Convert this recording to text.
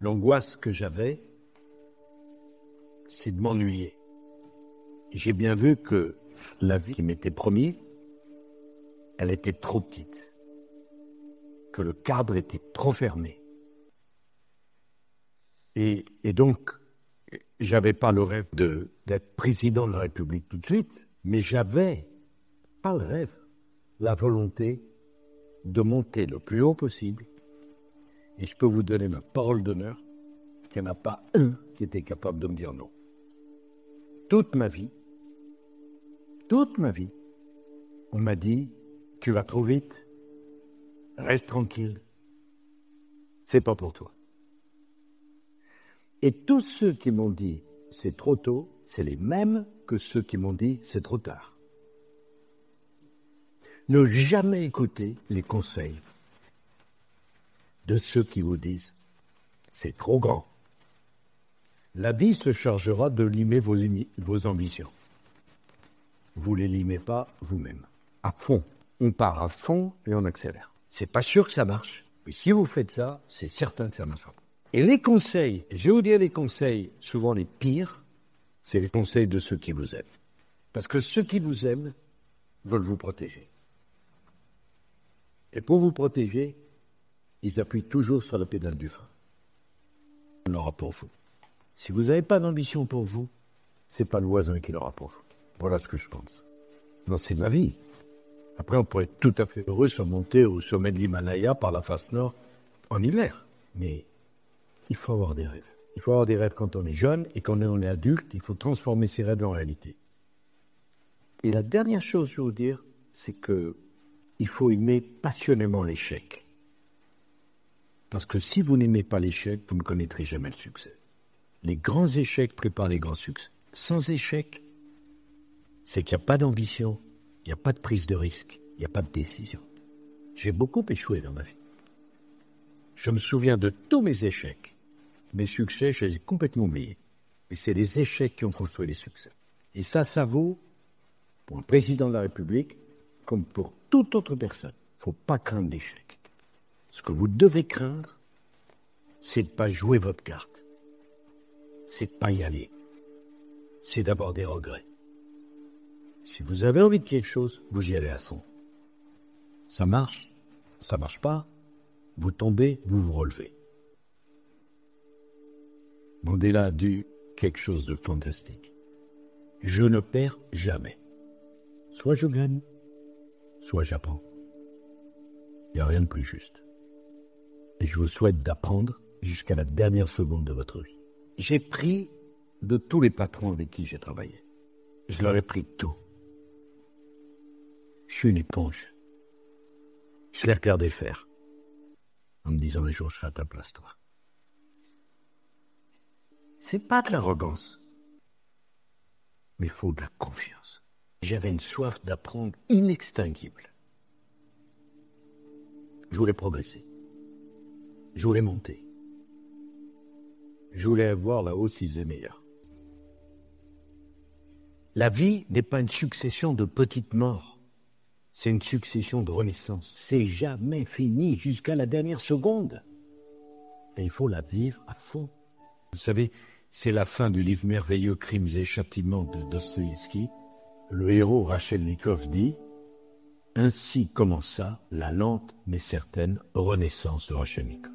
L'angoisse que j'avais, c'est de m'ennuyer. J'ai bien vu que la vie qui m'était promise, elle était trop petite, que le cadre était trop fermé. Et donc, j'avais pas le rêve d'être président de la République tout de suite, mais j'avais, pas le rêve, la volonté de monter le plus haut possible. Et je peux vous donner ma parole d'honneur qu'il n'y en a pas un qui était capable de me dire non. Toute ma vie, on m'a dit, tu vas trop vite, reste tranquille, c'est pas pour toi. Et tous ceux qui m'ont dit, c'est trop tôt, c'est les mêmes que ceux qui m'ont dit, c'est trop tard. Ne jamais écouter les conseils de ceux qui vous disent, c'est trop grand. La vie se chargera de limer vos ambitions. Vous ne les limez pas vous-même. À fond. On part à fond et on accélère. C'est pas sûr que ça marche. Mais si vous faites ça, c'est certain que ça marchera. Et les conseils, je vais vous dire les conseils, souvent les pires, c'est les conseils de ceux qui vous aiment. Parce que ceux qui vous aiment veulent vous protéger. Et pour vous protéger, ils appuient toujours sur la pédale du frein. On l'aura pour vous. Si vous n'avez pas d'ambition pour vous, c'est pas le voisin qui l'aura pour vous. Voilà ce que je pense. Non, c'est ma vie. Après, on pourrait être tout à fait heureux de monter au sommet de l'Himalaya par la face nord en hiver. Mais il faut avoir des rêves. Il faut avoir des rêves quand on est jeune et quand on est adulte, il faut transformer ses rêves en réalité. Et la dernière chose que je veux vous dire, c'est que il faut aimer passionnément l'échec. Parce que si vous n'aimez pas l'échec, vous ne connaîtrez jamais le succès. Les grands échecs préparent les grands succès. Sans échec, c'est qu'il n'y a pas d'ambition, il n'y a pas de prise de risque, il n'y a pas de décision. J'ai beaucoup échoué dans ma vie. Je me souviens de tous mes échecs. Mes succès, je les ai complètement oubliés. Mais c'est les échecs qui ont construit les succès. Et ça vaut pour un président de la République comme pour toute autre personne. Il ne faut pas craindre l'échec. Ce que vous devez craindre, c'est de ne pas jouer votre carte. C'est de ne pas y aller. C'est d'avoir des regrets. Si vous avez envie de quelque chose, vous y allez à fond. Ça marche pas, vous tombez, vous vous relevez. Mandela a dit quelque chose de fantastique. Je ne perds jamais. Soit je gagne, soit j'apprends. Il n'y a rien de plus juste. Et je vous souhaite d'apprendre jusqu'à la dernière seconde de votre vie. J'ai pris de tous les patrons avec qui j'ai travaillé. Je leur ai pris tout. Je suis une éponge. Je les regardais faire. En me disant un jour, je serai à ta place, toi. C'est pas de l'arrogance. Mais il faut de la confiance. J'avais une soif d'apprendre inextinguible. Je voulais progresser. Je voulais monter. Je voulais avoir la hausse des meilleurs. La vie n'est pas une succession de petites morts. C'est une succession de renaissances. C'est jamais fini jusqu'à la dernière seconde. Et il faut la vivre à fond. Vous savez, c'est la fin du livre merveilleux Crimes et Châtiments de Dostoïevski. Le héros Raskolnikov dit « Ainsi commença la lente mais certaine renaissance de Raskolnikov ».